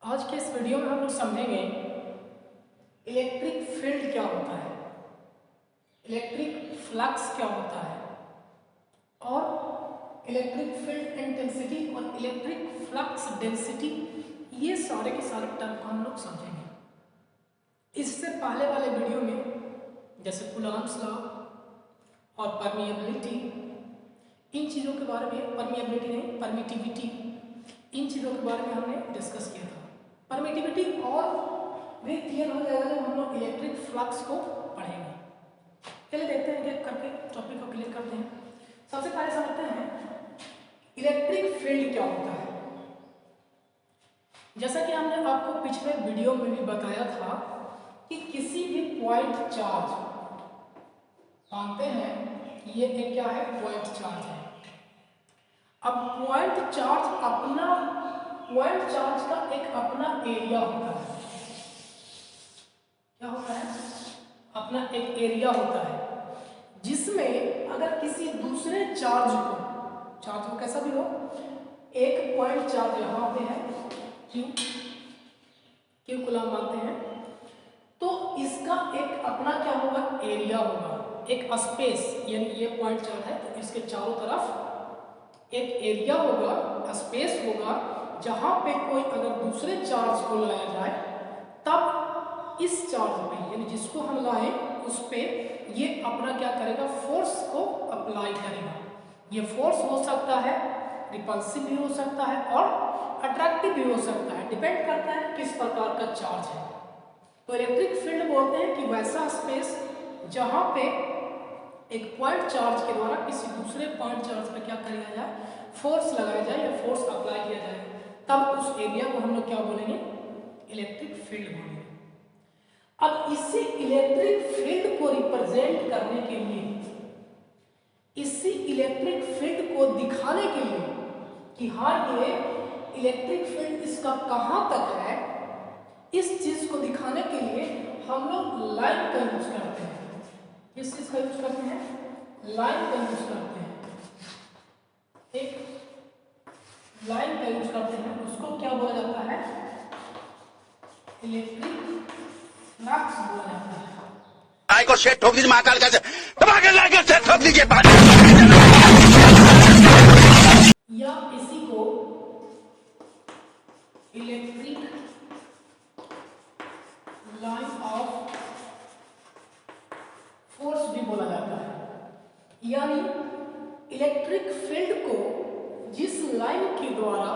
आज के इस वीडियो में हम लोग समझेंगे इलेक्ट्रिक फील्ड क्या होता है, इलेक्ट्रिक फ्लक्स क्या होता है और इलेक्ट्रिक फील्ड इंटेंसिटी और इलेक्ट्रिक फ्लक्स डेंसिटी, ये सारे के सारे टर्म को हम लोग समझेंगे। इससे पहले वाले वीडियो में जैसे कूलॉम्स लॉ और परमिएबिलिटी, इन चीज़ों के बारे में, परमिएबिलिटी नहीं परमिटिविटी, इन चीज़ों के बारे में हमने डिस्कस किया था। परमिटिविटी और भी क्लियर हो जाएगा जब हम लोग इलेक्ट्रिक फ्लक्स को पढ़ेंगे। चलिए देखते हैं एक करके टॉपिक को क्लियर करते हैं। सबसे पहले समझते हैं इलेक्ट्रिक फील्ड क्या होता है। जैसा कि हमने आपको पिछले वीडियो में भी बताया था कि किसी भी पॉइंट चार्ज, मानते हैं ये एक क्या है, पॉइंट चार्ज है। अब पॉइंट चार्ज का एक अपना एरिया होता है। क्या होता है? अपना एक एरिया होता है, जिसमें अगर किसी दूसरे चार्ज को कैसा भी हो, एक पॉइंट चार्ज यहाँ पे है क्यू कूलम मानते हैं, तो इसका एक अपना क्या होगा, एरिया होगा, एक स्पेस, यानी ये पॉइंट चार्ज है तो इसके चारों तरफ एक एरिया होगा, स्पेस होगा, जहां पे कोई अगर दूसरे चार्ज को लाया जाए तब इस चार्ज पे, यानी जिसको हम लाए उस पे ये अपना क्या करेगा, फोर्स को अप्लाई करेगा। ये फोर्स हो सकता है रिपल्सिव भी हो सकता है और अट्रैक्टिव भी हो सकता है, डिपेंड करता है किस प्रकार का चार्ज है। तो इलेक्ट्रिक फील्ड बोलते हैं कि वैसा स्पेस जहां पे एक पॉइंट चार्ज के द्वारा किसी दूसरे पॉइंट चार्ज पे क्या किया जाए, फोर्स लगाया जाए या फोर्स अप्लाई किया जाए, तब उस एरिया को हम लोग क्या बोलेंगे, इलेक्ट्रिक फील्ड बोलेंगे। अब इसी इलेक्ट्रिक फील्ड को रिप्रेजेंट करने के लिए, इसी इलेक्ट्रिक फील्ड को दिखाने के लिए कि हाँ ये इलेक्ट्रिक फील्ड इसका कहाँ तक है, इस चीज को दिखाने के लिए हम लोग लाइन का यूज करते हैं। किस चीज का यूज करते हैं? लाइन का यूज करते हैं। एक लाइन का यूज करते हैं, उसको क्या बोला जाता है, इलेक्ट्रिक फ्लक्स बोला जाता है। आई को शेट ठोक दीजिए, महाकाल का शेट ठोक दीजिए या इसी को इलेक्ट्रिक लाइन ऑफ फोर्स भी बोला जाता है। यानी इलेक्ट्रिक फील्ड को जिस लाइन के द्वारा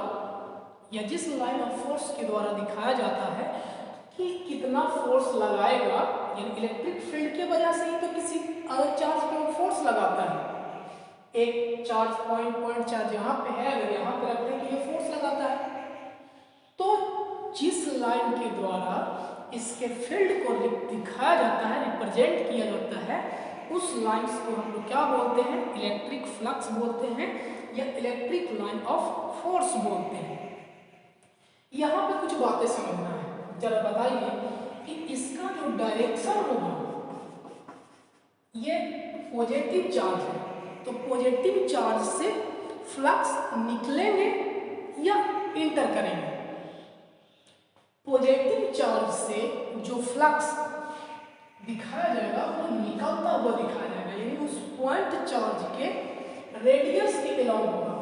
या जिस लाइन ऑफ फोर्स के द्वारा दिखाया जाता है कि कितना फोर्स लगाएगा, यानी इलेक्ट्रिक फील्ड के वजह से ही तो किसी अलग चार्ज पे फोर्स लगाता है। एक चार्ज पॉइंट चार्ज यहाँ पे है, अगर यहाँ पे रखते हैं कि ये फोर्स लगाता है, तो जिस लाइन के द्वारा इसके फील्ड को दिखाया जाता है, रिप्रेजेंट किया जाता है, उस लाइन को हम लोग क्या बोलते हैं, इलेक्ट्रिक फ्लक्स बोलते हैं या इलेक्ट्रिक लाइन ऑफ फोर्स बोलते हैं। यहाँ पे कुछ बातें समझना है, जरा बताइए कि इसका जो डायरेक्शन होगा, ये पॉजिटिव चार्ज है, तो पॉजिटिव चार्ज से फ्लक्स निकलेंगे या इंटर करेंगे। पॉजिटिव चार्ज से जो फ्लक्स दिखाया जाएगा वो निकलता हुआ दिखाया जाएगा, यानी उस पॉइंट चार्ज के रेडियस के अलाउंग होगा,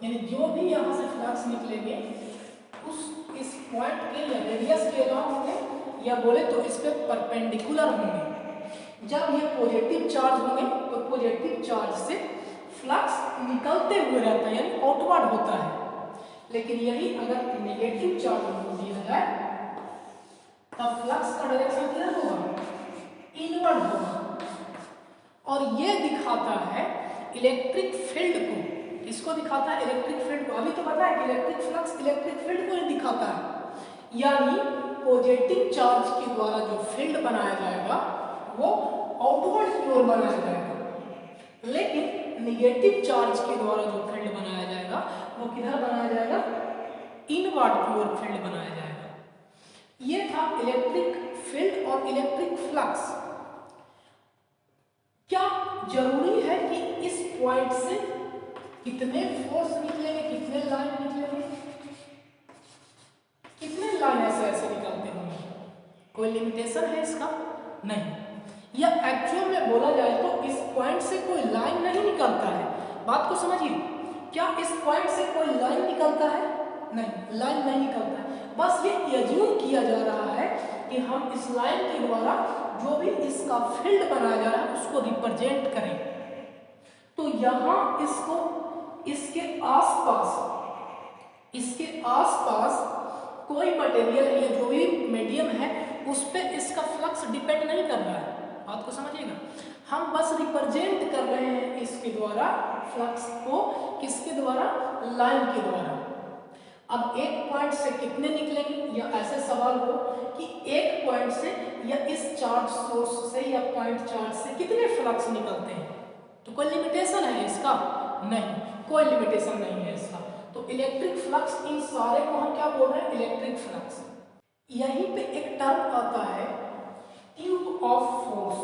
यानी जो भी यहाँ से फ्लक्स निकलेंगे इस पॉइंट के या रेडियस के अलाउंग होंगे, या बोले तो इस पे परपेंडिकुलर होंगे। जब ये पॉजिटिव चार्ज होंगे तो पॉजिटिव चार्ज से फ्लक्स निकलते हुए रहता है, यानी आउटवर्ड होता है। लेकिन यही अगर नेगेटिव चार्ज को दिया जाए तब फ्लक्स का डायरेक्शन किधर होगा, इनवर्ड होगा। और ये दिखाता है इलेक्ट्रिक फील्ड को, इसको दिखाता है इलेक्ट्रिक फील्ड को। अभी तो पता है कि इलेक्ट्रिक फ्लक्स इलेक्ट्रिक फील्ड को ही दिखाता है, यानी पॉजिटिव चार्ज के द्वारा जो फील्ड बनाया जाएगा वो आउटवर्ड की ओर बनाया जाएगा, लेकिन नेगेटिव चार्ज के द्वारा जो फील्ड बनाया जाएगा वो किधर बनाया जाएगा, इनवर्ड की ओर फील्ड बनाया जाएगा। ये था इलेक्ट्रिक फील्ड और इलेक्ट्रिक फ्लक्स। क्या जरूरी है कि इस पॉइंट से कितने फोर्स निकलेंगे, कितने लाइन निकलेंगे, कितने कोई लिमिटेशन है इसका? नहीं। या एक्चुअल में बोला जाए तो इस पॉइंट से कोई लाइन नहीं निकलता है। बात को समझिए, क्या इस पॉइंट से कोई लाइन निकलता है? नहीं, लाइन नहीं निकलता है। बस ये एज्यूम किया जा रहा है कि हम इस लाइन के द्वारा जो भी इसका फील्ड बनाया जा रहा है उसको रिप्रेजेंट करें। तो यहाँ इसको इसके आसपास कोई मटेरियल है या जो भी मीडियम है उस पर इसका फ्लक्स डिपेंड नहीं कर रहा है। बात को समझिएगा, हम बस रिप्रेजेंट कर रहे हैं इसके द्वारा फ्लक्स को, किसके द्वारा? लाइन के द्वारा। अब एक पॉइंट से कितने निकलेंगे, या ऐसे सवाल हो कि एक पॉइंट से या इस चार्ज सोर्स से या पॉइंट चार्ज से कितने फ्लक्स निकलते हैं, तो कोई लिमिटेशन है इसका? नहीं, कोई लिमिटेशन नहीं है इसका। तो इलेक्ट्रिक फ्लक्स, इन सारे को हम क्या बोल रहे हैं? Electric flux. यहीं पे एक टर्म आता है tube of force.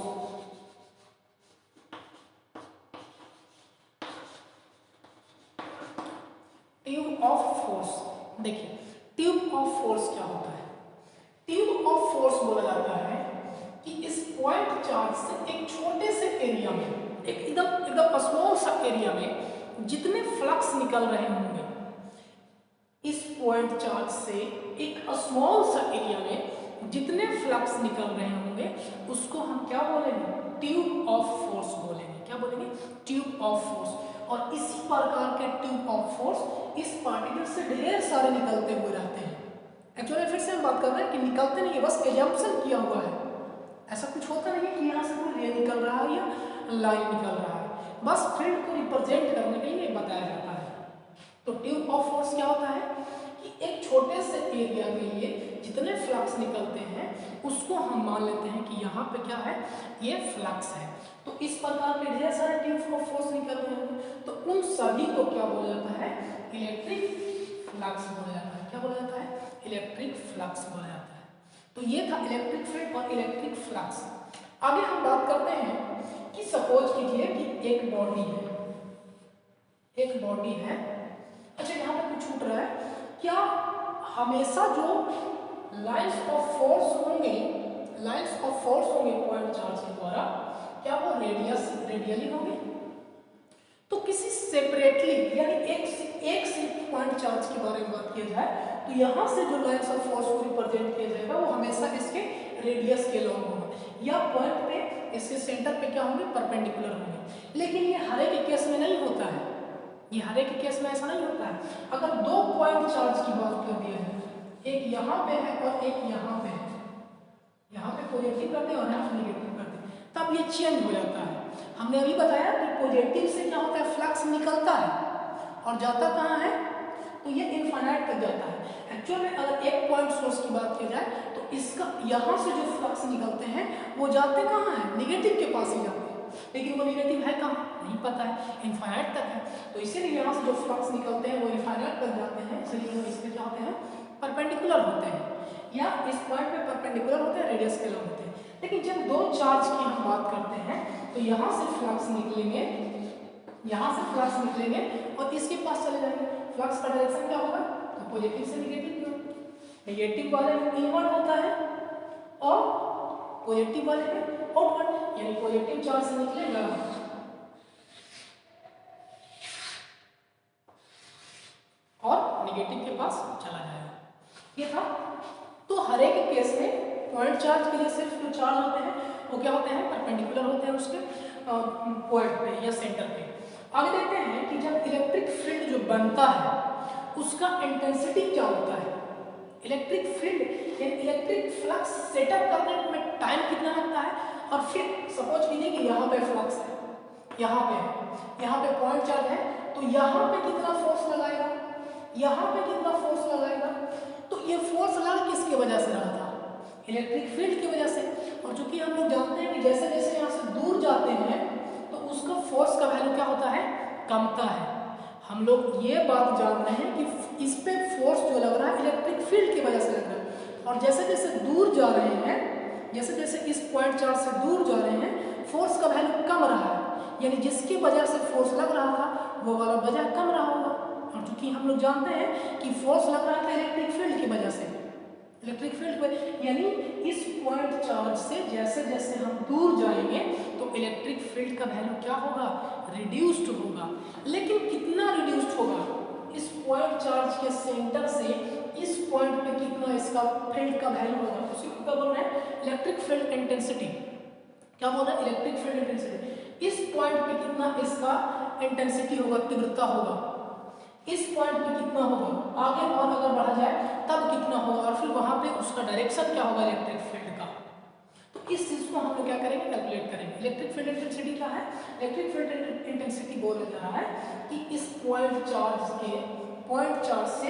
Tube of force, देखिए ट्यूब ऑफ फोर्स क्या होता है? ट्यूब ऑफ फोर्स बोला जाता है कि इस पॉइंट चार्ज से एक छोटे से एरिया में, एकदम स्मॉल सा एरिया में जितने फ्लक्स निकल रहे होंगे, इस पॉइंट चार्ज से एक स्मॉल सा एरिया में जितने फ्लक्स निकल रहे होंगे उसको हम क्या बोलेंगे? ट्यूब ऑफ फोर्स बोलेंगे। क्या बोलेंगे? Tube of force. और इसी प्रकार के ट्यूब ऑफ फोर्स इस पार्टिकल से ढेर सारे निकलते हुए रहते हैं। एक्चुअली फिर से हम बात कर रहे हैं कि निकलते नहीं है, बस एजम्पशन किया हुआ है। ऐसा कुछ होता नहीं है कि यहाँ से कोई रे निकल रहा है या लाइन निकल रहा है, बस फील्ड को रिप्रेजेंट करने के लिए बताया जाता है। तो ट्यूब ऑफ फोर्स क्या होता है कि एक छोटे से एरिया के लिए जितने फ्लक्स निकलते हैं उसको हम मान लेते हैं कि यहाँ पे क्या है? ये फ्लक्स है। तो इस प्रकार के ढेर सारे ट्यूब ऑफ फोर्स निकल रहे हैं, तो उन सभी को क्या बोला जाता है? इलेक्ट्रिक फ्लक्स बोला जाता है। क्या बोला जाता है? इलेक्ट्रिक फ्लक्स बोला जाता है। तो ये था इलेक्ट्रिक फील्ड और इलेक्ट्रिक फ्लक्स। आगे हम बात करते हैं कि सपोज कीजिए कि एक बॉडी है। अच्छा, यहाँ पे कुछ छूट रहा है, क्या हमेशा जो लाइंस ऑफ फोर्स होंगे पॉइंट चार्ज के द्वारा, क्या वो रेडियली होंगे? तो किसी सेपरेटली, यानी एक से पॉइंट चार्ज के बारे में बात किया जाए तो यहाँ से जो लाइंस ऑफ फोर्स को रिप्रेजेंट किया जाएगा वो हमेशा इसके रेडियस के लॉन्ग होगा, या पॉइंट पे इसके सेंटर पे क्या होंगे? परपेंडिकुलर होंगे। लेकिन ये हर एक केस में नहीं होता है, ये हर एक केस में ऐसा नहीं होता है। अगर दो पॉइंट चार्ज की बात कर दिया जाए, एक यहाँ पे है और एक यहाँ पे है, यहाँ पे पॉजिटिव करते हैं और यहाँ पे नेगेटिव करते हैं, तब ये चेंज हो जाता है। हमने अभी बताया कि पॉजिटिव से क्या होता है? फ्लक्स निकलता है और जाता कहाँ है? तो ये इनफाइनाइट तक जाता है। एक्चुअल में अगर एक पॉइंट सोर्स की बात की जाए तो इसका यहाँ से जो फ्लक्स निकलते हैं वो जाते कहाँ हैं? नेगेटिव के पास ही जाते हैं, लेकिन वो नेगेटिव है कहाँ? नहीं पता है, इनफाइनाइट तक है। तो इसीलिए यहाँ से जो फ्लक्स निकलते हैं वो इनफाइनाइट तक जाते हैं, इसलिए वो इसके क्या होते हैं? परपेंडिकुलर होते हैं, या इस पॉइंट पे परपेंडिकुलर होते हैं, रेडियस के लॉन्ग होते हैं। लेकिन जब दो चार्ज की हम बात करते हैं तो यहाँ से फ्लक्स निकलेंगे, और इसके पास चले जाएंगे। फ्लक्स का डायरेक्शन क्या होगा? तो पॉजिटिव से नेगेटिव की ओर, नेगेटिव वाले में इनवर्ड होता है और पॉजिटिव वाले में आउटवर्ड, यानी पॉजिटिव चार्ज से निकलेगा और नेगेटिव के पास चला जाएगा। ये था। तो हर एक केस में पॉइंट चार्ज के लिए सिर्फ जो चार्ज होते हैं वो क्या होते हैं? परपेंडिकुलर होते हैं उसके पॉइंट पे या सेंटर पे। आगे देखते हैं कि जब इलेक्ट्रिक फील्ड जो बनता है उसका इंटेंसिटी क्या होता है? इलेक्ट्रिक फील्ड यानी इलेक्ट्रिक फ्लक्स सेटअप करने में टाइम कितना लगता है? और फिर सपोज कीजिए कि यहाँ पे फ्लक्स है, यहाँ पे पॉइंट चार्ज है, तो यहाँ पे कितना फोर्स लगाएगा, यहाँ पे कितना फोर्स लगाएगा? तो ये फोर्स लगा किसकी वजह से रहा था? इलेक्ट्रिक फील्ड की वजह से। और चूंकि हम लोग जानते हैं कि जैसे जैसे यहाँ से दूर जाते हैं तो उसका फोर्स का वैल्यू क्या होता है? कमता है। हम लोग ये बात जान रहे हैं कि इस पे फोर्स जो लग रहा है इलेक्ट्रिक फील्ड की वजह से लग रहा है, और जैसे जैसे दूर जा रहे हैं, जैसे जैसे इस पॉइंट चार्ज से दूर जा रहे हैं, फोर्स का वैल्यू कम रहा है, यानी जिसकी वजह से फोर्स लग रहा था वो वाला वजह कम रहा होगा। और चूंकि हम लोग जानते हैं कि फोर्स लग रहा था इलेक्ट्रिक फील्ड की वजह से, इलेक्ट्रिक फील्ड पर यानी इस पॉइंट चार्ज से जैसे जैसे हम दूर जाएंगे तो इलेक्ट्रिक फील्ड का वैल्यू क्या होगा, रिड्यूस्ड होगा। लेकिन कितना रिड्यूस्ड होगा, इस पॉइंट चार्ज के सेंटर से इस पॉइंट पे कितना इसका फील्ड का वैल्यू होगा, उसी को क्या बोल रहे हैं, इलेक्ट्रिक फील्ड इंटेंसिटी। क्या बोल रहे हैं, इलेक्ट्रिक फील्ड इंटेंसिटी। इस पॉइंट पे कितना इसका इंटेंसिटी होगा, तीव्रता होगा, इस पॉइंट पे कितना होगा, आगे और अगर बढ़ा जाए तब कितना होगा, और फिर वहां पे उसका डायरेक्शन क्या होगा इलेक्ट्रिक फील्ड का। तो इस चीज को हम लोग क्या करेंगे, कैलकुलेट करेंगे। इलेक्ट्रिक फील्ड इंटेंसिटी क्या है, इलेक्ट्रिक फील्ड इंटेंसिटी बोला जा रहा है कि इस पॉइंट चार्ज से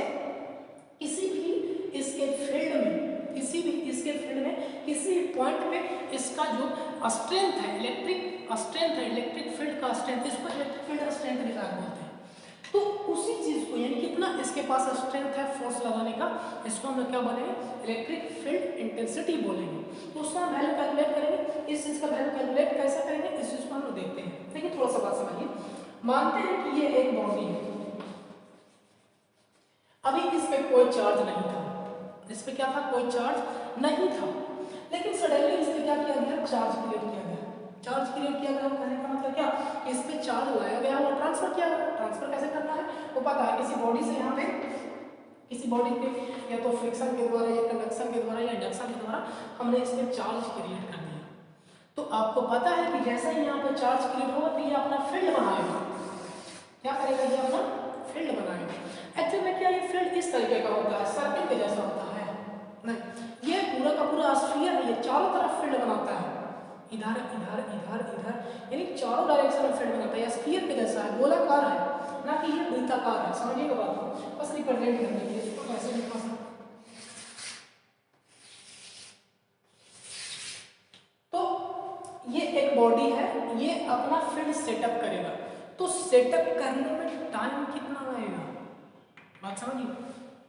किसी भी इसके फील्ड में, किसी पॉइंट पे इसका जो स्ट्रेंथ है, इलेक्ट्रिक फील्ड का स्ट्रेंथ, इसको इलेक्ट्रिक फील्ड स्ट्रेंथ बोलते हैं। तो उसी चीज को यानी कितना इसके पास स्ट्रेंथ है फोर्स लगाने का, इसको हम लोग क्या बोलेंगे, इलेक्ट्रिक फील्ड इंटेंसिटी बोलेंगे। तो उसका हम वैल्यू कैलकुलेट करेंगे। इस चीज का वैल्यू कैलकुलेट कैसे करेंगे, इस चीज को हम लोग देखते हैं। लेकिन थोड़ा सा बात समझिए, मानते हैं कि ये एक बॉडी है, अभी इस पे कोई चार्ज नहीं था, इस पे क्या था, कोई चार्ज नहीं था, लेकिन सडनली इस पे क्या किया गया, चार्ज क्रिएट किया गया। चार्ज क्रिएट किया गया कहने का मतलब क्या, इस पे चार्ज लाया गया और ट्रांसफर किया गया। ट्रांसफर कैसे करना है वो पता है, किसी बॉडी से यहाँ पे, किसी बॉडी पे या तो फ्रिक्शन के द्वारा या कंडक्शन के द्वारा या इंडक्शन के द्वारा हमने इसमें चार्ज क्रिएट कर दिया। तो आपको पता है कि जैसा ही यहाँ पे चार्ज क्रिएट होगा तो ये अपना फील्ड बनाएगा। क्या करेगा, ये अपना फील्ड बनाएगा। एक्चुअली में क्या ये फील्ड इस तरीके का होता है, सर्किल के जैसा होता है नहीं, ये पूरा का पूरा स्फीयर है, ये चारों तरफ फील्ड बनाता है, इधर इधर इधर इधर, यानी चारों डायरेक्शन में फील्ड बनाता है। स्फीयर के जैसा है, गोलाकार है, ना कि ये वृत्ताकार है। समझिएगा बात को, बस रिप्रेजेंट करने के लिए इसको कैसे लिखा सकते। तो ये एक बॉडी है, ये अपना फील्ड सेटअप करेगा। तो सेटअप करने में टाइम कितना लगेगा, बात समझिए,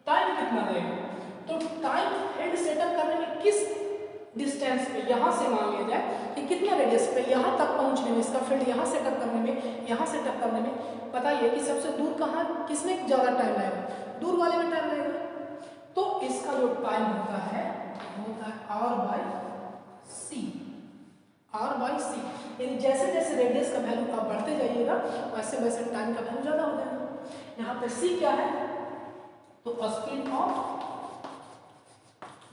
टाइम कितना लगेगा। तो टाइम फील्ड सेटअप करने में किस डिस्टेंस पे, यहाँ से मान लिया जाए कि कितना रेडियस पे यहाँ तक पहुँचने में, इसका फील्ड यहाँ सेटअप करने में, यहाँ सेटअप करने में, बताइए कि सबसे दूर कहाँ, किसमें ज़्यादा टाइम लगेगा, दूर वाले में टाइम लगेगा। तो इसका जो टाइम होता है वो होता है R/c, यानी जैसे जैसे रेडियस का वैल्यू आप बढ़ते जाइएगा वैसे वैसे टाइम का वैल्यू ज़्यादा हो जाएगा। यहाँ पे c क्या है, तो स्पीड ऑफ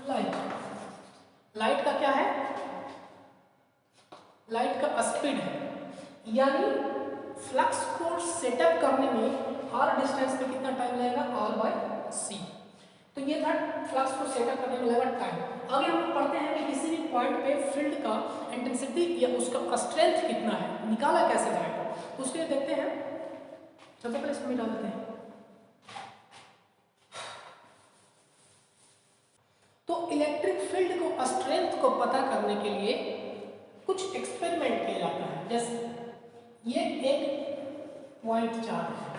लाइट, लाइट का क्या है, लाइट का स्पीड है, यानी फ्लक्स को सेटअप करने में r डिस्टेंस पे कितना टाइम लगेगा, R/c। तो ये था फ्लक्स को सेटअप करने में लगा टाइम। आगे हम लोग पढ़ते हैं कि किसी भी पॉइंट पे फील्ड का इंटेंसिटी या उसका स्ट्रेंथ कितना है, निकाला कैसे जाएगा, तो उसके लिए देखते हैं। सबसे पहले इसको मिटा देते हैं। तो इलेक्ट्रिक फील्ड को स्ट्रेंथ को पता करने के लिए कुछ एक्सपेरिमेंट किया जाता है। जैसे ये एक पॉइंट चार्ज है,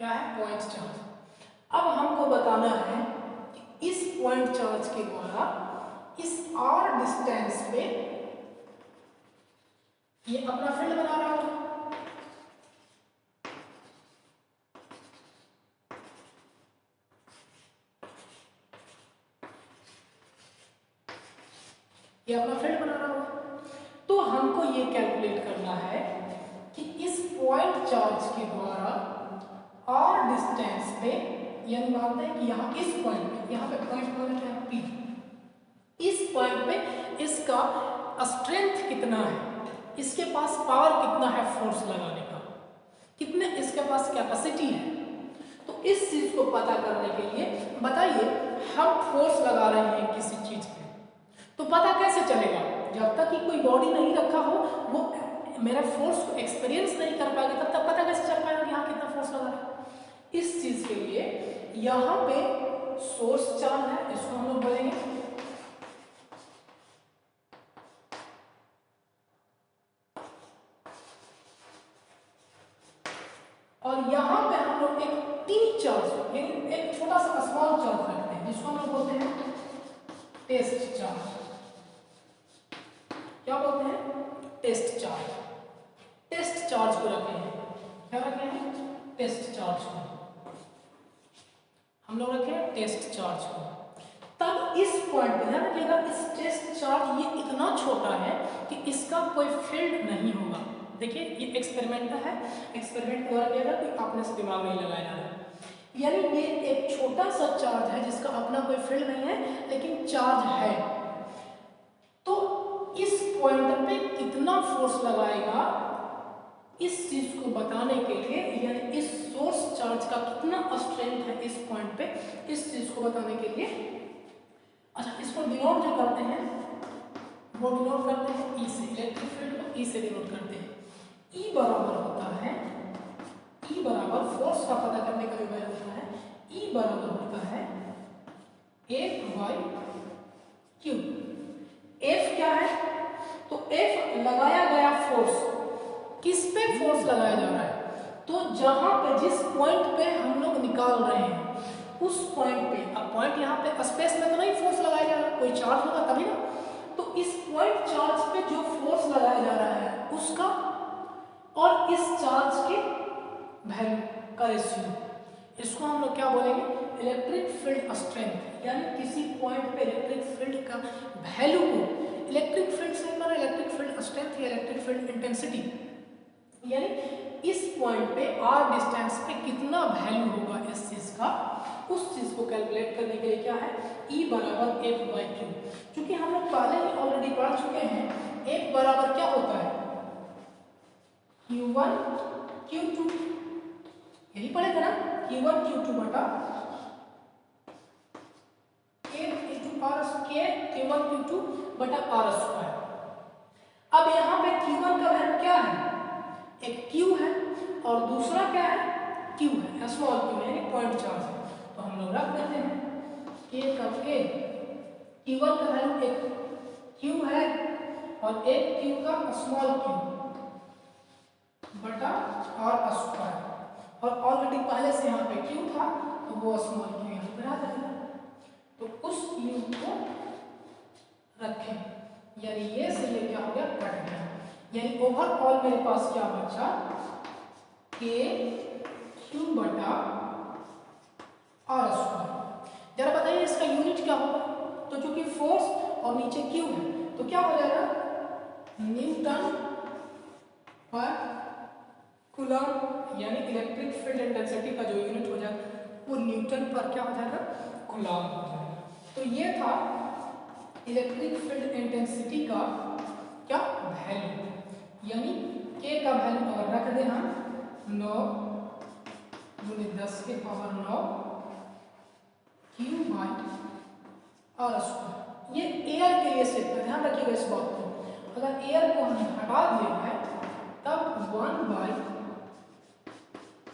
क्या है, पॉइंट चार्ज। अब हमको बताना है कि इस पॉइंट चार्ज के द्वारा इस r डिस्टेंस पे ये अपना फील्ड बना रहा होगा। ये अपना फील्ड बना रहा होगा। तो हमको ये कैलकुलेट करना है कि इस पॉइंट चार्ज के द्वारा r डिस्टेंस पे, यानी मानते हैं कि यहाँ इस पॉइंट पे, यहाँ पे पॉइंट मान लेते हैं P, इस पॉइंट पे इसका स्ट्रेंथ कितना है, इसके पास पावर कितना है फोर्स लगाने का, कितने इसके पास कैपेसिटी है। तो इस चीज को पता करने के लिए बताइए, हम फोर्स लगा रहे हैं किसी चीज पे, तो पता कैसे चलेगा, जब तक कि कोई बॉडी नहीं रखा हो, वो मेरा फोर्स को एक्सपीरियंस नहीं कर पाएगा, तब तक पता कैसे चल पाएगा यहाँ कितना फोर्स लगा रहा है। इस चीज के लिए यहाँ पे सोर्स चार्ज है, इसको हम लोग बोलेंगे, और यहाँ पे हम लोग एक टी चार्ज, यानी एक छोटा सा स्मॉल चार्ज रखते हैं, जिसको हम लोग बोलते हैं टेस्ट चार्ज। क्या बोलते हैं, टेस्ट चार्ज। टेस्ट चार्ज को रखे हैं, क्या रखे हैं, टेस्ट चार्ज को, हम लोग रखें टेस्ट चार्ज को। तब इस पॉइंट पे ध्यान रखिएगा, इस टेस्ट चार्ज ये इतना छोटा है कि इसका कोई फील्ड नहीं होगा। देखिए ये एक्सपेरिमेंट है, एक्सपेरिमेंट द्वारा किया गया, कोई अपने से दिमाग नहीं लगाया जा रहा है। यानी ये एक छोटा सा चार्ज है जिसका अपना कोई फील्ड नहीं है लेकिन चार्ज है। तो इस पॉइंट पे कितना फोर्स लगाएगा इस चीज को बताने के लिए, यानी इस सोर्स चार्ज का कितना स्ट्रेंथ है इस पॉइंट पे, इस चीज को बताने के लिए। अच्छा, इसको डिनोट जो करते हैं वो डिनोट करते हैं ई से, इलेक्ट्रिक फील्ड को ई से डिनोट करते हैं। ई बराबर होता है, ई बराबर फोर्स का पता करने का जो वैल्यू होता है, ई बराबर होता है F बाई क्यू। F क्या है? तो F लगाया गया फोर्स, किस पे फोर्स लगाया जा रहा है? तो जहां पे, जिस पॉइंट पे हम लोग निकाल रहे हैं उस पॉइंट पे। अब पॉइंट यहाँ पे स्पेस में तो नहीं फोर्स लगाया जा रहा है, कोई चार्ज होगा तभी ना। तो इस पॉइंट चार्ज पे जो फोर्स लगाया जा रहा है उसका और इस चार्ज के वैल्यू का रेशियो, इसको हम लोग क्या बोलेंगे? Electric field strength. यानी किसी पॉइंट पे इलेक्ट्रिक फील्ड का वैल्यू को, इलेक्ट्रिक फील्ड से हमारा इलेक्ट्रिक फील्ड स्ट्रेंथ या इलेक्ट्रिक फील्ड इंटेंसिटी, यानी इस पॉइंट पे r डिस्टेंस पे कितना वैल्यू होगा इस चीज का, उस चीज को कैलकुलेट करने के लिए क्या है, E बराबर F बाई क्यू। क्योंकि हम लोग पहले ही ऑलरेडी पढ़ चुके हैं, F बराबर क्या होता है, Q1 Q2, यही पढ़े थे ना, Q1 Q2 बटा Q1 Q2 बटा R स्क्वायर। अब यहाँ पे Q1 का वैल्यू क्या है, एक Q है और दूसरा क्या है, Q है, स्मॉल Q यानी पॉइंट चार्ज है। तो हम लोग रख देते हैं K का K, Q1 का वैल्यू एक Q है और एक Q का स्मॉल Q बटा R स्क्वायर, और ऑलरेडी पहले से यहाँ पे Q था तो वो स्मॉल Q यहाँ पे आ जाएगा। तो उस Q को रखें, यानी ये से ये क्या हो गया, कट गया। यानी ओवरऑल मेरे पास क्या बचा, K Q बटा R स्क्वायर। जरा बताइए इसका यूनिट क्या होगा? तो चूंकि फोर्स और नीचे Q है तो क्या हो जाएगा, न्यूटन पर कूलम, यानी इलेक्ट्रिक फील्ड इंटेंसिटी का जो यूनिट हो जाएगा वो न्यूटन पर क्या हो जाएगा, कूलम हो जाएगा। तो ये था इलेक्ट्रिक फील्ड इंटेंसिटी का क्या वैल्यू, यानी K का वैल्यू अगर रख दें हम 9 × 10⁹ Q बाई R स्क्वायर। ये एयर के लिए सेट कर, ध्यान रखिएगा इस बात को। अगर एयर को हम हटा दिया है तब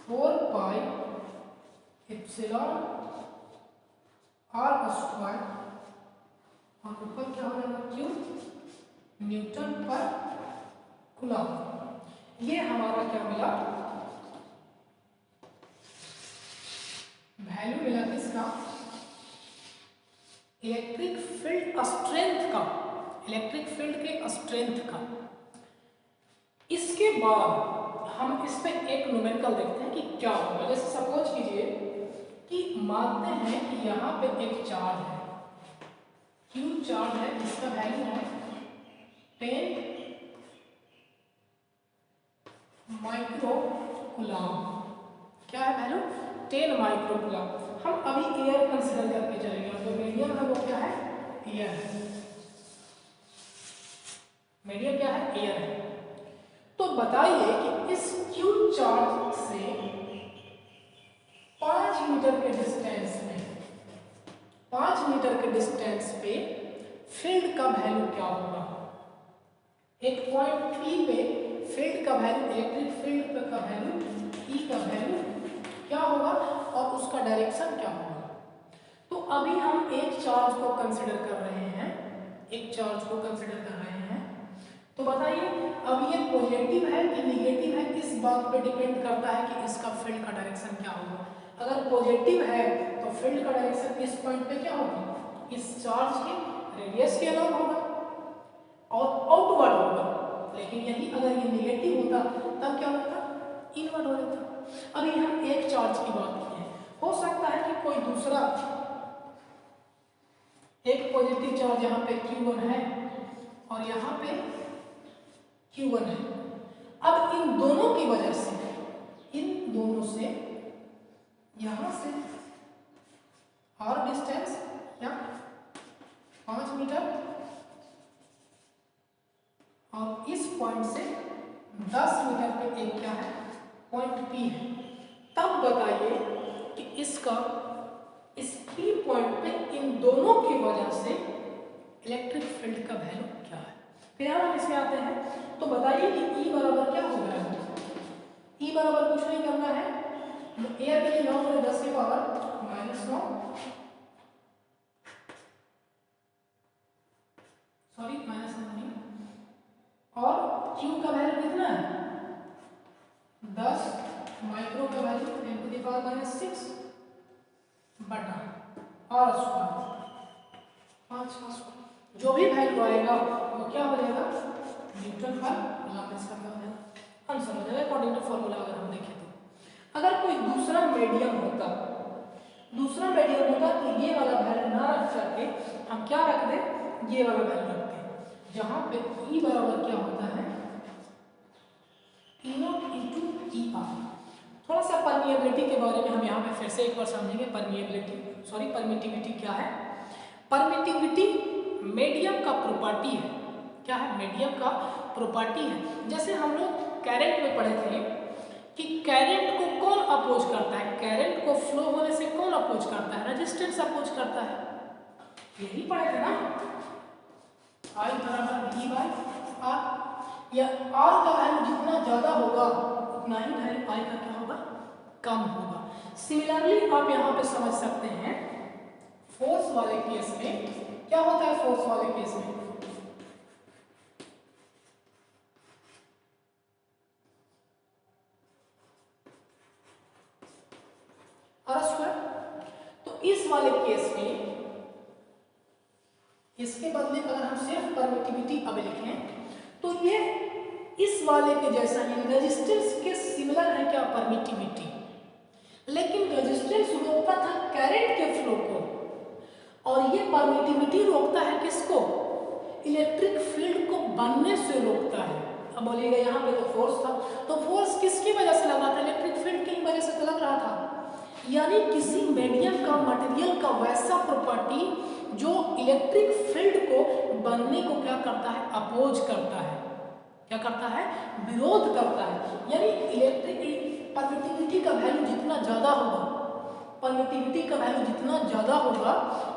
1/4 पाई एप्सिलॉन R स्क्वायर और ऊपर क्या हो जाएगा, Q न्यूटन पर कूलम। ये हमारा क्या मिला, वैल्यू मिला किसका, इलेक्ट्रिक फील्ड स्ट्रेंथ का, इलेक्ट्रिक फील्ड के स्ट्रेंथ का। इसके बाद हम इस पे एक न्यूमेरिकल देखते हैं कि क्या होगा। जैसे सपोज कीजिए कि मानते हैं कि यहाँ पे एक चार्ज है, Q चार्ज है, इसका वैल्यू है 10 माइक्रो कूलम। क्या है वैल्यू, 10 माइक्रो कूलम। हम अभी एयर कंसीडर करके चलेंगे, जो मीडियम है वो क्या है, एयर है। मीडियम क्या है, एयर है। तो बताइए कि इस Q चार्ज से 5 मीटर के डिस्टेंस में, 5 मीटर के डिस्टेंस पे फील्ड का वैल्यू क्या होगा। एक पॉइंट P पे फील्ड का वैल्यू, इलेक्ट्रिक फील्ड का वैल्यू, E का वैल्यू क्या होगा और उसका डायरेक्शन क्या होगा। तो अभी हम एक चार्ज को कंसीडर कर रहे हैं, एक चार्ज को कंसीडर कर रहे हैं। तो बताइए अब ये पॉजिटिव है कि निगेटिव है, इस बात पे डिपेंड करता है कि इसका फील्ड का डायरेक्शन क्या होगा। अगर पॉजिटिव है तो फील्ड का डायरेक्शन इस पॉइंट पे क्या होगा, इस चार्ज के रेडियस के अलॉन्ग होगा और आउटवर्ड होगा। लेकिन यही अगर ये निगेटिव होता तब क्या होता, इनवर्ड हो जाता। अभी हम चार्ज की बात की है। हो सकता है कि कोई दूसरा एक पॉजिटिव चार्ज यहाँ पे Q1 है और यहाँ पे Q1 है। अब इन दोनों की वजह से, इन दोनों से यहाँ से और डिस्टेंस क्या 5 मीटर और इस पॉइंट से 10 मीटर पे एक क्या है पॉइंट P है। तब बताइए कि इसका इस P पॉइंट पे इन दोनों की वजह से इलेक्ट्रिक फील्ड का वैल्यू क्या है। फिर हम इसमें आते हैं तो बताइए कि E बराबर क्या हो गया है। E बराबर कुछ नहीं करना है, एयर के लिए 9 में 10 की पावर -9 सॉरी -9 नहीं, और Q का वैल्यू कितना है 10 माइक्रो का वैल्यू 10⁻⁻⁶ बटा और स्क्वायर 5 का स्क्वायर। जो भी वैल्यू आएगा वो क्या हो जाएगा न्यूटन पर इसका क्या हो जाएगा आंसर हो जाएगा अकॉर्डिंग टू फॉर्मूला। अगर हम देखें तो अगर कोई दूसरा मीडियम होता तो ये वाला वैल्यू ना रख करके हम क्या रख दें ये वाला वैल्यू रखते हैं, जहां पे E बराबर क्या होता है E0 × ER। थोड़ा सा परमिएबिलिटी के बारे में हम यहाँ पे फिर से एक बार समझेंगे। परमिटिविटी क्या है। परमिटिविटी मीडियम का प्रॉपर्टी है। क्या है मीडियम का प्रॉपर्टी है। जैसे हम लोग करंट में पढ़े थे कि करंट को कौन अपोज करता है, करंट को फ्लो होने से कौन अपोज करता है रेजिस्टेंस अपोज करता है, यही पढ़े थे ना। I बराबर V/R या R का वैल्यू जितना ज्यादा होगा उतना ही वैल्यू I का क्या होगा कम होगा। सिमिलरली आप यहाँ पे समझ सकते हैं फोर्स वाले केस में क्या होता है। फोर्स वाले केस में तो इस वाले केस में इसके बदले अगर हम सिर्फ परमिटिविटी अब लिखें तो ये इस वाले के जैसा ही रेजिस्टेंस के सिमिलर है क्या परमिटिविटी, लेकिन रेजिस्टेंस रोकता था करंट के फ्लो को और ये परमिटिविटी रोकता है किसको इलेक्ट्रिक फील्ड को बनने से रोकता है। अब बोलिएगा यहाँ पे तो फोर्स था, तो फोर्स किसकी वजह से लगा था इलेक्ट्रिक फील्ड की वजह से तो लग रहा था। यानी किसी मीडियम का मटेरियल का वैसा प्रॉपर्टी जो इलेक्ट्रिक फील्ड को बनने को क्या करता है अपोज करता है, क्या करता है विरोध करता है। यानी इलेक्ट्रिक परमिटिविटी का वैल्यू जितना ज्यादा होगा, परमिटिविटी का वैल्यू जितना ज्यादा होगा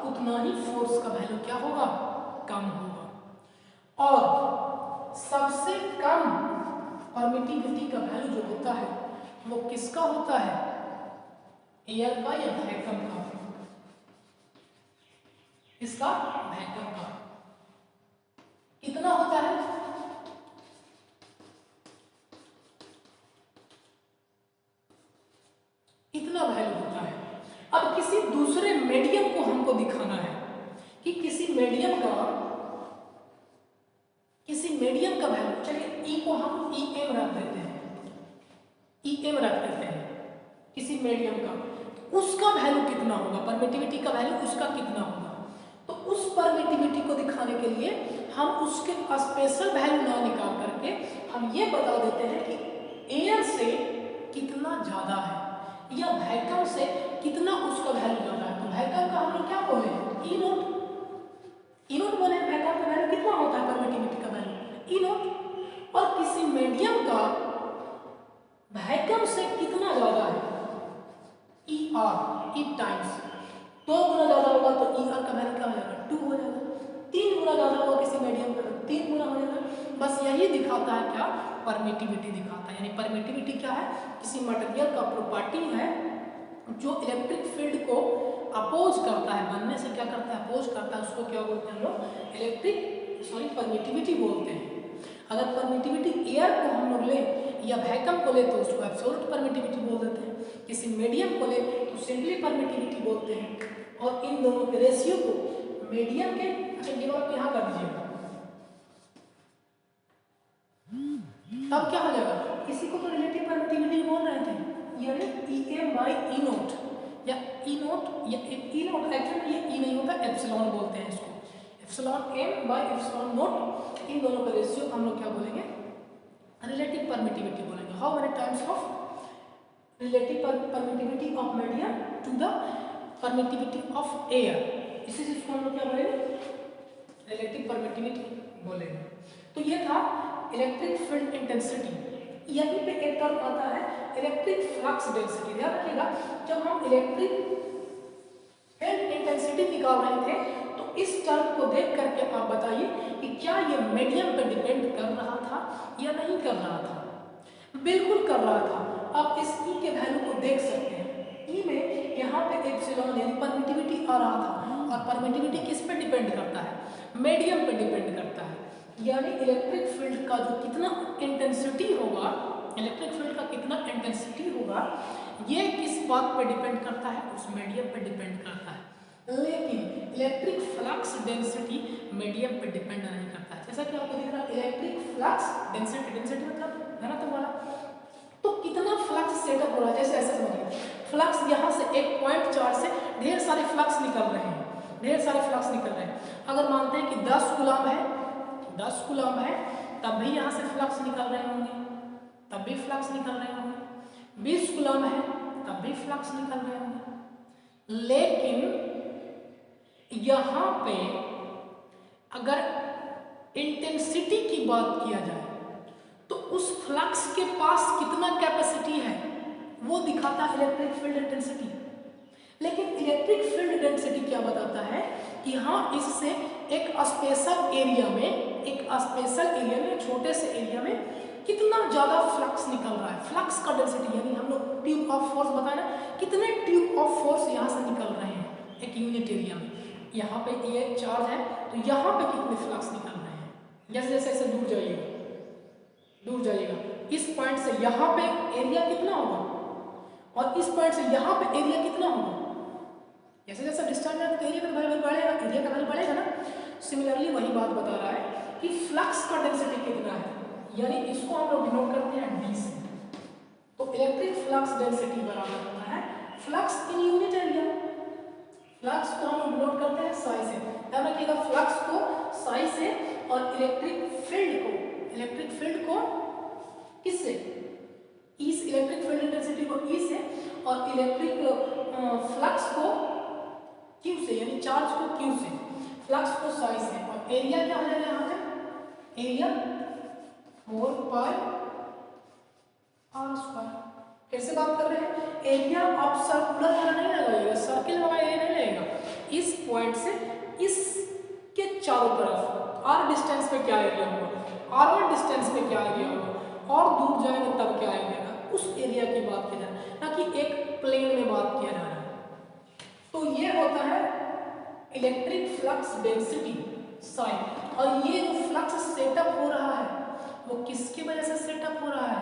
उतना ही फोर्स का वैल्यू क्या होगा कम होगा। और सबसे कम परमिटिविटी का वैल्यू जो होता है वो किसका होता है एयर का या वैक्यूम का, इसका वैक्यूम का। कितना होता है इतना वैल्यू होता है। अब किसी दूसरे मीडियम को हमको दिखाना है कि किसी मीडियम का वैल्यू, चलिए ई को हम EM रख देते हैं, EM रख देते हैं किसी मीडियम का, उसका वैल्यू कितना होगा परमिटिविटी का वैल्यू उसका कितना होगा। तो उस परमिटिविटी को दिखाने के लिए हम उसके स्पेशल वैल्यू ना निकाल करके हम ये बता देते हैं कि एयर से कितना ज्यादा है या वैक्यूम से कितना उसका वैल्यू ज्यादा है। तो वैक्यूम का हम लोग क्या बोले E0 बोले, वैक्यूम का वैल्यू कितना होता है परमिटिविटी का वैल्यू E0। और किसी मीडियम का वैक्यूम से कितना ज्यादा है ER, E टाइम्स 2 गुना ज्यादा होगा तो ER का वैल्यू क्या हो जाएगा 2 हो जाएगा। 3 गुना ज्यादा होगा किसी मीडियम का 3 गुना हो जाएगा। बस यही दिखाता है क्या परमिटिविटी दिखाता है। यानी परमिटिविटी क्या है किसी मटेरियल का प्रॉपर्टी है जो इलेक्ट्रिक फील्ड को अपोज करता है, बनने से क्या करता है अपोज करता है, उसको क्या बोलते हैं लोग परमिटिविटी बोलते हैं। अगर परमिटिविटी एयर को हम लोग ले या वैक्यूम को ले तो उसको एब्सोल्यूट परमिटिविटी बोल देते हैं, किसी मीडियम को ले तो सिंपली परमिटिविटी बोलते हैं। और इन दोनों के रेशियो को मीडियम के, अच्छा ये बात यहाँ कर दीजिएगा, तब क्या हो जाएगा इसी को तो रिलेटिव परमिटिविटी बोल रहे थे, यानी EM बाई ई नोट, या ई नोट, या ई नोट एक्चुअली ये ई नहीं होता, एप्सिलॉन बोलते हैं इसको, epsilon m by epsilon naught, इन दोनों का रेशियो हम लोग क्या बोलेंगे, रिलेटिव परमिटिविटी बोलेंगे। How many times of relative permittivity of medium to the permittivity of air, इसी चीज को हम लोग क्या बोलेंगे, रिलेटिव परमिटिविटी बोलेंगे। तो ये था इलेक्ट्रिक फील्ड इंटेंसिटी। यहीं पे एक टर्म आता है इलेक्ट्रिक फ्लक्स डेंसिटी। ध्यान रखिएगा, जब हम इलेक्ट्रिक फील्ड इंटेंसिटी निकाल रहे थे तो इस टर्म को देख करके आप बताइए कि क्या ये मीडियम पे डिपेंड कर रहा था या नहीं कर रहा था। बिल्कुल कर रहा था। आप इस ई के वैल्यू को देख सकते हैं, ई में यहाँ पे एप्सिलॉन यानी परमिटिविटी आ रहा था, और परमिटिविटी किस पे डिपेंड करता है, मीडियम पे डिपेंड करता है। यानी इलेक्ट्रिक फील्ड का जो कितना इंटेंसिटी होगा, इलेक्ट्रिक फील्ड का कितना इंटेंसिटी होगा, ये किस बात पे डिपेंड करता है, उस मीडियम पे डिपेंड करता है। लेकिन इलेक्ट्रिक फ्लक्स डेंसिटी मीडियम पे डिपेंड नहीं करता है। जैसा कि आपको दिख रहा है इलेक्ट्रिक फ्लक्स डेंसिटी, डेंसिटी मतलब घनत्व वाला, तो कितना फ्लक्स सेटअप हो रहा है। जैसे ऐसा समझिए, फ्लक्स यहाँ से एक पॉइंट चार्ज से ढेर सारे फ्लक्स निकल रहे हैं, ढेर सारे फ्लक्स निकल रहे हैं। अगर मानते हैं कि 10 कूलम है, 10 कूलम है, तब भी यहाँ से फ्लक्स निकल रहे होंगे, तब भी फ्लक्स निकल रहे होंगे। 20 कूलम है, तब भी फ्लक्स निकल रहे होंगे। लेकिन यहाँ पे अगर इंटेंसिटी की बात किया जाए तो उस फ्लक्स के पास कितना कैपेसिटी है वो दिखाता है इलेक्ट्रिक फील्ड इंटेंसिटी। लेकिन इलेक्ट्रिक फील्ड डेंसिटी क्या बताता है कि हाँ, इससे एक स्पेशल एरिया में, एक स्पेशल एरिया में, छोटे से एरिया में कितना ज़्यादा फ्लक्स निकल रहा है। फ्लक्स का डेंसिटी यानी हम लोग ट्यूब ऑफ फोर्स बताए ना, कितने ट्यूब ऑफ फोर्स यहाँ से निकल रहे हैं एक यूनिट एरिया में। यहाँ पे ये चार्ज है तो यहाँ पे कितने फ्लक्स निकल रहे हैं। जैसे जैसे ऐसे दूर जाइएगा, दूर जाइएगा, इस पॉइंट से यहाँ पे एरिया कितना होगा और इस पॉइंट से यहाँ पे एरिया कितना होगा। जैसे जैसे डिस्टेंस है तो एरिया का वैल्यू बढ़ेगा, एरिया का वैल्यू बढ़ेगा ना। सिमिलरली वही बात बता रहा है कि फ्लक्स का डेंसिटी कितना है, यानी इसको हम लोग डिनोट करते हैं डी से। तो इलेक्ट्रिक फ्लक्स डेंसिटी बराबर होता है flux in unit area. Flux को हम लोग डिनोट करते हैं साई से। ध्यान रखिएगा, फ्लक्स को साई से और इलेक्ट्रिक फील्ड को किससे, ई से, इलेक्ट्रिक फील्ड इंटेंसिटी को ई से और इलेक्ट्रिक फ्लक्स को क्यू से, यानी चार्ज को क्यू से, फ्लक्स को साई से। और एरिया क्या हो जाएगा यहाँ पे, एरिया 4 पाई आर स्क्वायर। कैसे बात कर रहे हैं, एरिया आप सर्कुलर वाला नहीं लगाइएगा, सर्किल वाला एरिया नहीं लगेगा। इस पॉइंट से इसके चारों तरफ आर डिस्टेंस पे क्या एरिया होगा, R1 डिस्टेंस पे क्या एरिया होगा, और दूर जाएंगे तब क्या एरिया होगा, उस एरिया की बात की जा रही है, ना कि एक प्लेन में बात किया जा रहा है। तो ये होता है इलेक्ट्रिक फ्लक्स डेंसिटी साइन। और ये जो फ्लक्स सेटअप हो रहा है वो किसकी वजह से सेटअप हो रहा है,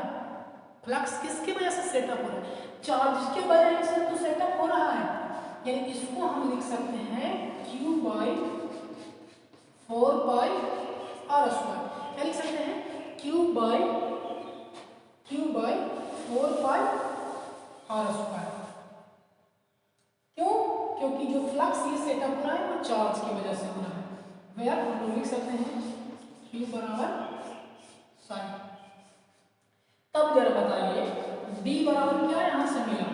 फ्लक्स किसकी वजह से सेटअप हो रहा है, चार्ज के वजह से तो सेटअप हो रहा है। यानी इसको हम लिख सकते हैं Q by 4 pi r square. क्या लिख सकते हैं, Q by 4 pi r square. क्यों, क्योंकि जो फ्लक्स ये सेटअप हो रहा है वो चार्ज की वजह से हो रहा है। वेयर हम लोग लिख सकते हैं Q बराबर साइन। तब जरा बताइए D बराबर क्या यहाँ से मिला,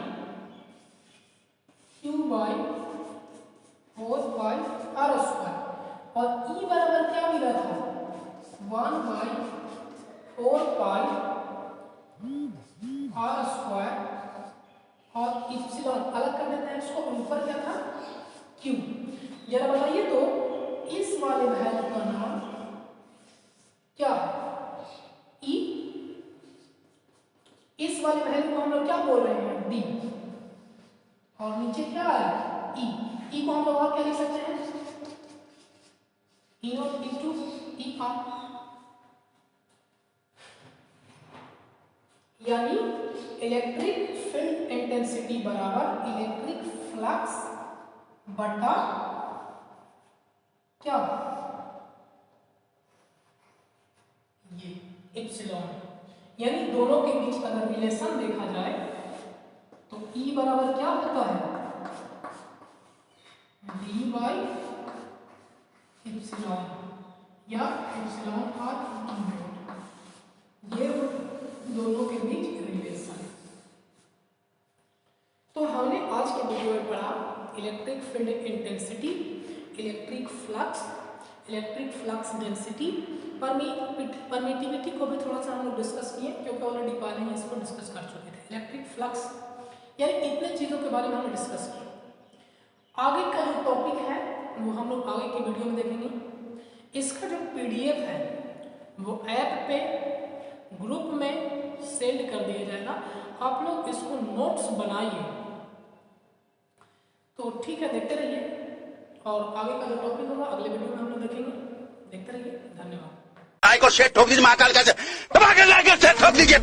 Q by 4 pi r square. और E बराबर क्या मिला था, 1 बाई 4 पाई आर स्क्वायर। और इप्सिलॉन अलग कर देते हैं इसको, ऊपर क्या था Q। जरा बताइए तो इस वाले वैल्यू का नाम क्या है, E। इस वाले वैल्यू को हम लोग क्या बोल रहे हैं, D। और नीचे क्या है, E। E को हम लोग और क्या लिख सकते हैं, E not into E R. यानी इलेक्ट्रिक फील्ड इंटेंसिटी बराबर इलेक्ट्रिक फ्लक्स बटा क्या, ये एप्सिलॉन। यानी दोनों के बीच अगर रिलेशन देखा जाए तो ई बराबर क्या होता है, डी बाई एप्सिलॉन या एप्सिलॉन आर नॉट, ये दोनों के बीच रिलेशन। तो हमने आज के वीडियो में पढ़ा electric field intensity, electric flux density, permittivity को भी थोड़ा सा हम लोग डिस्कस किए क्योंकि ऑलरेडी पहले ही इसको डिस्कस कर चुके थे। इलेक्ट्रिक फ्लक्स यानी इतने चीज़ों के बारे में हमने डिस्कस किया। आगे का जो टॉपिक है वो हम लोग आगे की वीडियो में देखेंगे। इसका जो PDF है वो ऐप पे ग्रुप में सेंड कर दिया जाएगा, आप लोग इसको नोट्स बनाइए। तो ठीक है, देखते रहिए और आगे का जो टॉपिक होगा अगले वीडियो में हम लोग देखेंगे। देखते रहिए, धन्यवाद। आई को शेट ठोक दीजिए महाकाल का, दबा के लाके शेट ठोक दीजिए।